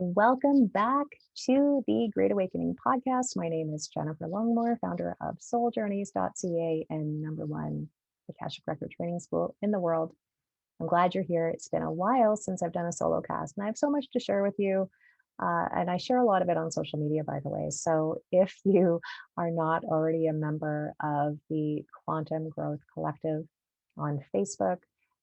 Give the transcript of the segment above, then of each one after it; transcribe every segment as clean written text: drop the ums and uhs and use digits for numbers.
Welcome back to the Great Awakening podcast. My name is Jennifer Longmore, founder of souljourneys.ca and number one Akashic Record training school in the world. I'm glad you're here. It's been a while since I've done a solo cast, and I have so much to share with you. And I share a lot of it on social media, by the way. So if you are not already a member of the Quantum Growth Collective on Facebook,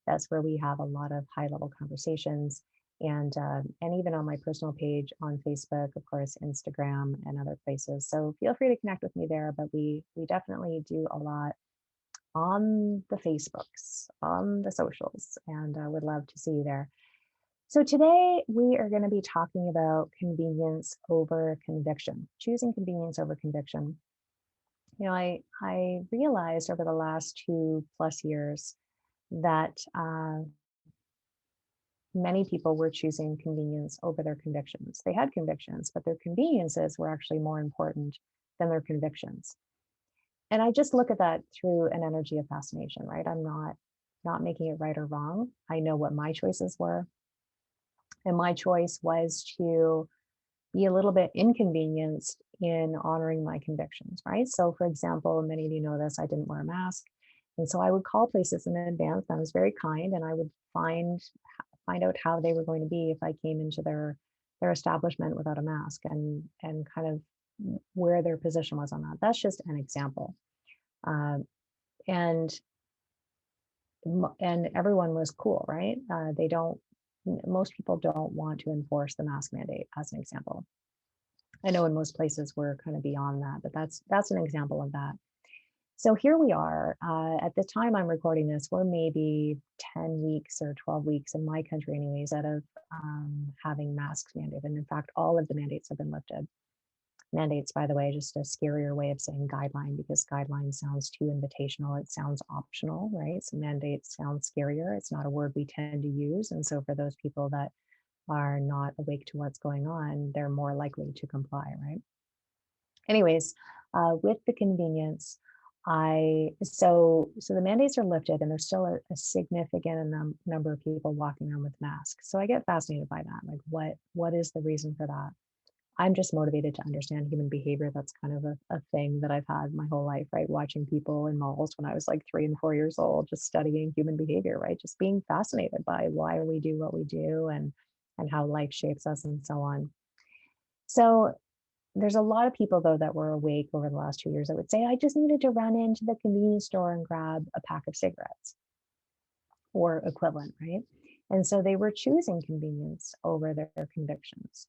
that's where we have a lot of high-level conversations. And even on my personal page on Facebook, of course, Instagram and other places. So feel free to connect with me there. But we definitely do a lot on the Facebooks, on the socials, and I would love to see you there. So today we are going to be talking about convenience over conviction, choosing convenience over conviction. I realized over the last 2+ years that many people were choosing convenience over their convictions. They had convictions, but their conveniences were actually more important than their convictions. And I just look at that through an energy of fascination, right? I'm not making it right or wrong. I know what my choices were. And my choice was to be a little bit inconvenienced in honoring my convictions, right? So for example, many of you know this, I didn't wear a mask. And so I would call places in advance, and I was very kind, and I would find out how they were going to be if I came into their establishment without a mask, and kind of where their position was on that. That's just an example. Um, and and everyone was cool, right? Most people don't want to enforce the mask mandate, as an example. I know in most places we're kind of beyond that, but that's an example of that. So here we are. At the time I'm recording this, we're maybe 10 weeks or 12 weeks in my country, anyways, out of having masks mandated. And in fact, all of the mandates have been lifted. Mandates, by the way, just a scarier way of saying guideline, because guideline sounds too invitational. It sounds optional, right? So mandate sounds scarier. It's not a word we tend to use. And so for those people that are not awake to what's going on, they're more likely to comply, right? Anyways, with the convenience, so the mandates are lifted, and there's still a significant number of people walking around with masks. So I get fascinated by that. Like, what is the reason for that? I'm just motivated to understand human behavior. That's kind of a thing that I've had my whole life, right? Watching people in malls when I was like 3 and 4 years old, just studying human behavior, right? Just being fascinated by why we do what we do, and how life shapes us, and so on. So there's a lot of people, though, that were awake over the last 2 years that would say, I just needed to run into the convenience store and grab a pack of cigarettes or equivalent, right? And so they were choosing convenience over their convictions.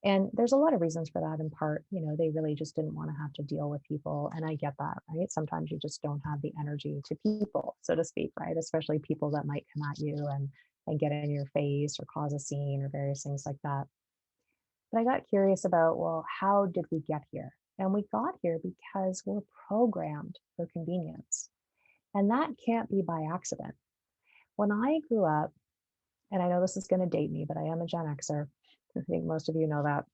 And there's a lot of reasons for that. In part, they really just didn't want to have to deal with people. And I get that, right? Sometimes you just don't have the energy to people, so to speak, right? Especially people that might come at you and get in your face or cause a scene or various things like that. But I got curious about, well, how did we get here? And we got here because we're programmed for convenience. And that can't be by accident. When I grew up, and I know this is going to date me, but I am a Gen Xer. I think most of you know that.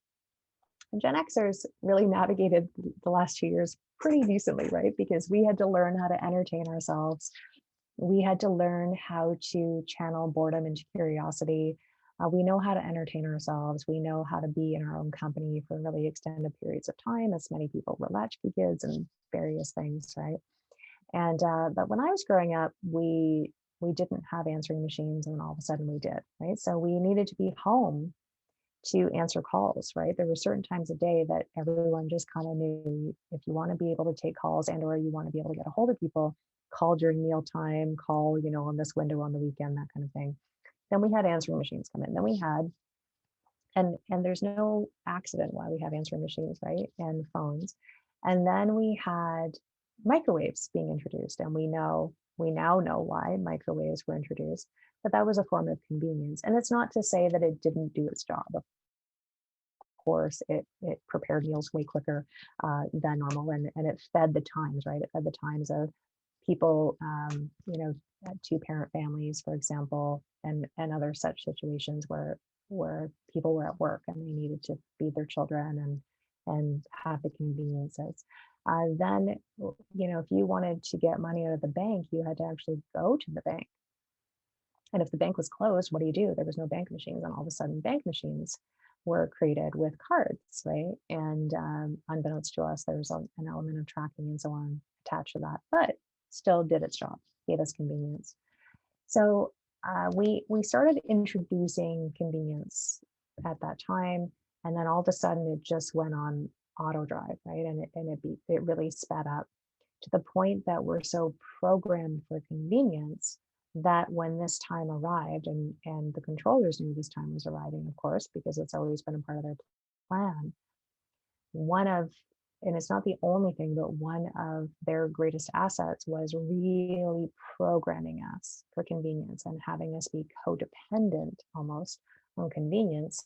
And Gen Xers really navigated the last 2 years pretty decently, right? Because we had to learn how to entertain ourselves. We had to learn how to channel boredom into curiosity. We know how to entertain ourselves. We know how to be in our own company for really extended periods of time, as many people were latchkey kids and various things, right? And but when I was growing up, we didn't have answering machines, and all of a sudden we did, right? So we needed to be home to answer calls, right? There were certain times of day that everyone just kind of knew, if you want to be able to take calls and or you want to be able to get a hold of people, call during mealtime, call, on this window on the weekend, that kind of thing. Then we had answering machines come in. Then we had, and there's no accident why we have answering machines, right? And phones. And then we had microwaves being introduced, and we now know why microwaves were introduced, but that was a form of convenience. And it's not to say that it didn't do its job. Of course, it prepared meals way quicker than normal, and it fed the times, right? It fed the times of people, 2-parent families, for example, and other such situations where people were at work and they needed to feed their children and have the conveniences. Then, if you wanted to get money out of the bank, you had to actually go to the bank. And if the bank was closed, what do? There was no bank machines, and all of a sudden bank machines were created with cards, right? And unbeknownst to us, there's an element of tracking and so on attached to that, but still did its job, gave us convenience. So we started introducing convenience at that time, and then all of a sudden it just went on auto drive, right? And it really sped up to the point that we're so programmed for convenience that when this time arrived, and the controllers knew this time was arriving, of course, because it's always been a part of their plan, one of, and it's not the only thing, but one of their greatest assets was really programming us for convenience and having us be codependent almost on convenience,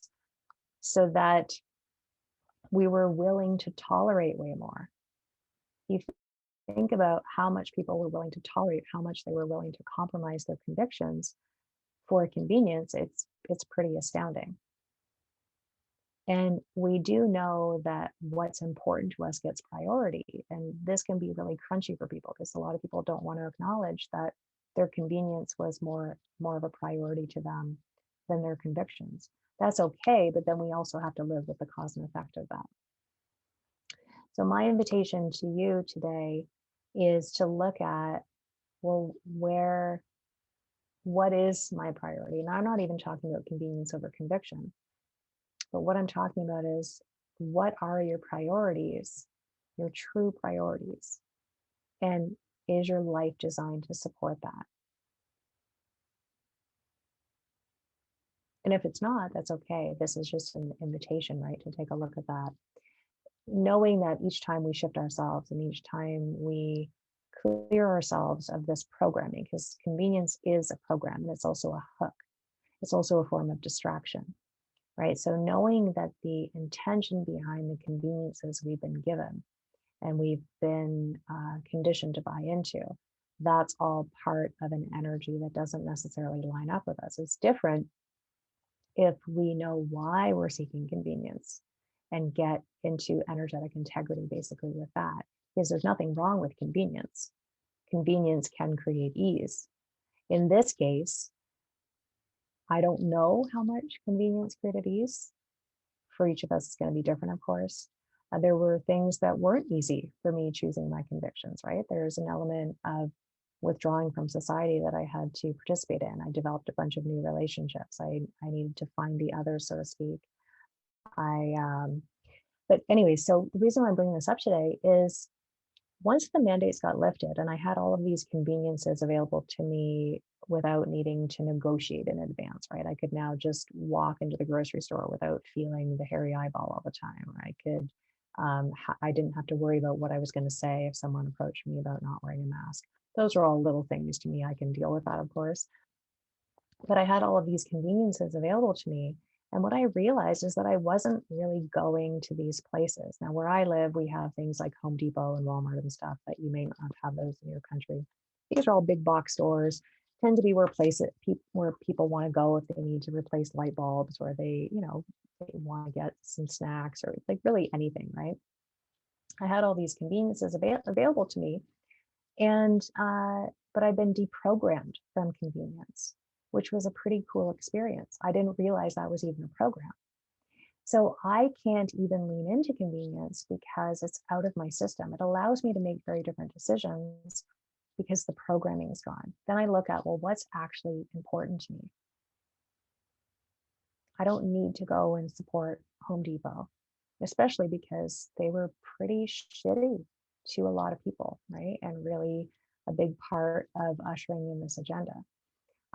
so that we were willing to tolerate way more. You think about how much people were willing to tolerate, how much they were willing to compromise their convictions for convenience, it's pretty astounding. And we do know that what's important to us gets priority. And this can be really crunchy for people because a lot of people don't want to acknowledge that their convenience was more of a priority to them than their convictions. That's okay, but then we also have to live with the cause and effect of that. So my invitation to you today is to look at, well, what is my priority? And I'm not even talking about convenience over conviction. But what I'm talking about is, what are your priorities, your true priorities? And is your life designed to support that? And if it's not, that's okay. This is just an invitation, right, to take a look at that. Knowing that each time we shift ourselves and each time we clear ourselves of this programming, because convenience is a program and it's also a hook. It's also a form of distraction. Right? So knowing that the intention behind the conveniences we've been given and we've been conditioned to buy into, that's all part of an energy that doesn't necessarily line up with us. It's different if we know why we're seeking convenience and get into energetic integrity basically with that, because there's nothing wrong with convenience. Convenience can create ease. In this case, I don't know how much convenience created ease. For each of us, it's going to be different, of course. There were things that weren't easy for me choosing my convictions, right? There's an element of withdrawing from society that I had to participate in. I developed a bunch of new relationships. I needed to find the other, so to speak. But anyway, so the reason why I'm bringing this up today is, once the mandates got lifted and I had all of these conveniences available to me without needing to negotiate in advance, right? I could now just walk into the grocery store without feeling the hairy eyeball all the time. Or I could, I didn't have to worry about what I was going to say if someone approached me about not wearing a mask. Those are all little things to me. I can deal with that, of course. But I had all of these conveniences available to me. And what I realized is that I wasn't really going to these places. Now, where I live, we have things like Home Depot and Walmart and stuff, that you may not have those in your country. These are all big box stores, tend to be where people want to go if they need to replace light bulbs, or they want to get some snacks, or like really anything, right? I had all these conveniences available to me, and but I've been deprogrammed from convenience, which was a pretty cool experience. I didn't realize that was even a program. So I can't even lean into convenience because it's out of my system. It allows me to make very different decisions because the programming is gone. Then I look at, well, what's actually important to me? I don't need to go and support Home Depot, especially because they were pretty shitty to a lot of people, right? And really a big part of ushering in this agenda.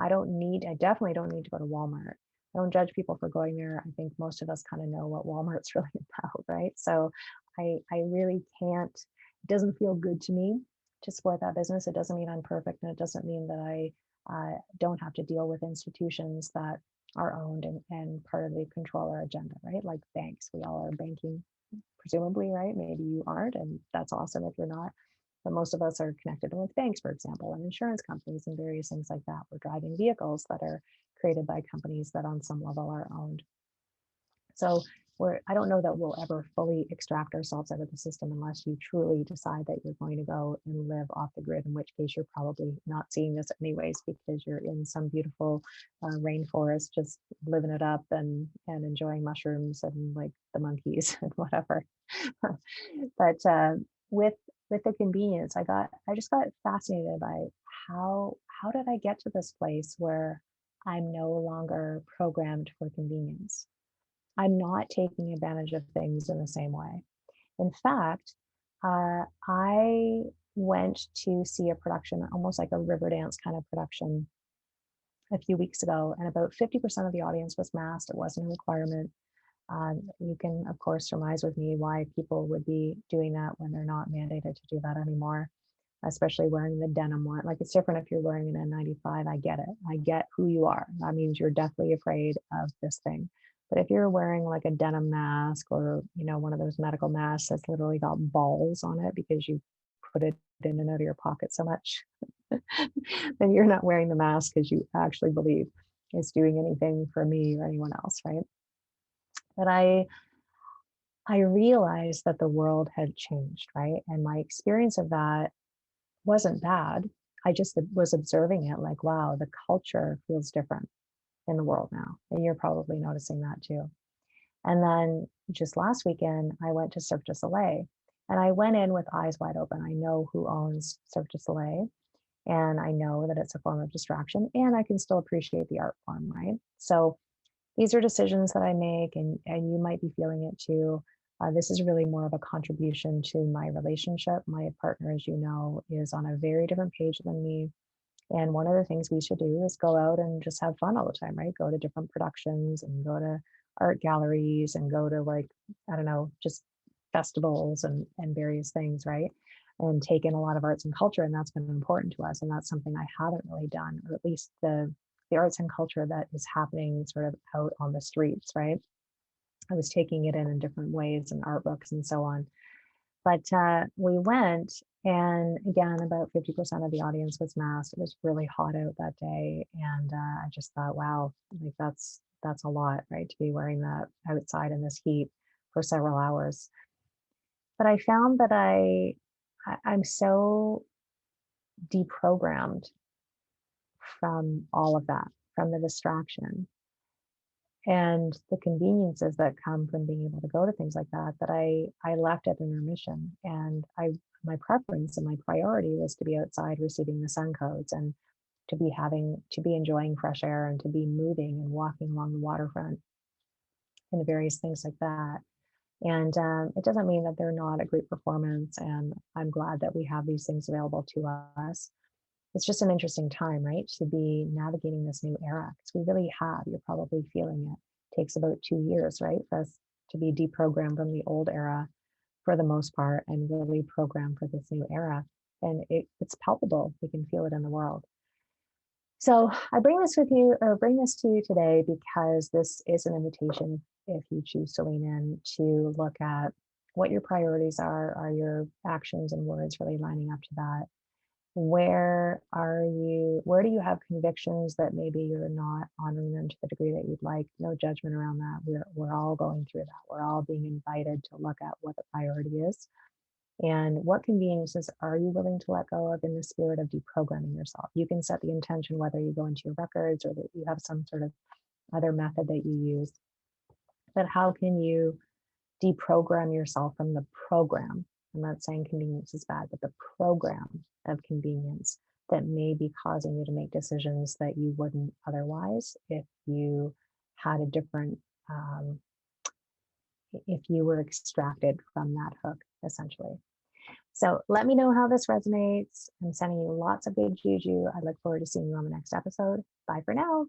I definitely don't need to go to Walmart. I don't judge people for going there. I think most of us kind of know what Walmart's really about, right? So I really can't, it doesn't feel good to me to support that business. It doesn't mean I'm perfect, and it doesn't mean that I don't have to deal with institutions that are owned and part of the controller agenda, right? Like banks, we all are banking, presumably, right? Maybe you aren't, and that's awesome if you're not. But most of us are connected with banks, for example, and insurance companies and various things like that. We're driving vehicles that are created by companies that on some level are owned. So I don't know that we'll ever fully extract ourselves out of the system unless you truly decide that you're going to go and live off the grid, in which case you're probably not seeing this anyways, because you're in some beautiful rainforest, just living it up and enjoying mushrooms and like the monkeys and whatever. But with the convenience, I just got fascinated by how did I get to this place where I'm no longer programmed for convenience. I'm not taking advantage of things in the same way. In fact, I went to see a production, almost like a river dance kind of production, a few weeks ago, and about 50% of the audience was masked. It wasn't a requirement. You can, of course, surmise with me why people would be doing that when they're not mandated to do that anymore, especially wearing the denim one. Like, it's different if you're wearing an N95. I get it. I get who you are. That means you're deathly afraid of this thing. But if you're wearing like a denim mask, or, one of those medical masks that's literally got balls on it because you put it in and out of your pocket so much, then you're not wearing the mask because you actually believe it's doing anything for me or anyone else, right? But I realized that the world had changed, right? And my experience of that wasn't bad. I just was observing it like, wow, the culture feels different in the world now. And you're probably noticing that too. And then just last weekend, I went to Cirque du Soleil, and I went in with eyes wide open. I know who owns Cirque du Soleil, and I know that it's a form of distraction, and I can still appreciate the art form, right? So these are decisions that I make, and you might be feeling it too. This is really more of a contribution to my relationship. My partner, as you know, is on a very different page than me. And one of the things we should do is go out and just have fun all the time, right? Go to different productions and go to art galleries and go to, like, I don't know, just festivals and various things, right? And take in a lot of arts and culture. And that's been important to us. And that's something I haven't really done, or at least the arts and culture that is happening sort of out on the streets, right? I was taking it in different ways, and art books and so on. But we went, and again, about 50% of the audience was masked. It was really hot out that day, and I just thought, wow, like that's a lot, right? To be wearing that outside in this heat for several hours. But I found that I'm so deprogrammed from all of that, from the distraction and the conveniences that come from being able to go to things like that, that I left at intermission. And my preference and my priority was to be outside receiving the sun codes, and to be enjoying fresh air, and to be moving and walking along the waterfront and various things like that. And it doesn't mean that they're not a great performance, and I'm glad that we have these things available to us. It's just an interesting time, right, to be navigating this new era, because we really have, you're probably feeling it. Takes about 2 years, right, for us to be deprogrammed from the old era for the most part, and really programmed for this new era. And it's palpable. We can feel it in the world. So I bring this to you today because this is an invitation, if you choose to lean in, to look at what your priorities are. Are your actions and words really lining up to that? Where do you have convictions that maybe you're not honoring them to the degree that you'd like? No judgment around that. We're all going through that. We're all being invited to look at what the priority is, and what conveniences are you willing to let go of in the spirit of deprogramming yourself. You can set the intention whether you go into your records or that you have some sort of other method that you use. But how can you deprogram yourself from the program? I'm not saying convenience is bad, but the program of convenience that may be causing you to make decisions that you wouldn't otherwise if you had a different, if you were extracted from that hook, essentially. So let me know how this resonates. I'm sending you lots of good juju. I look forward to seeing you on the next episode. Bye for now.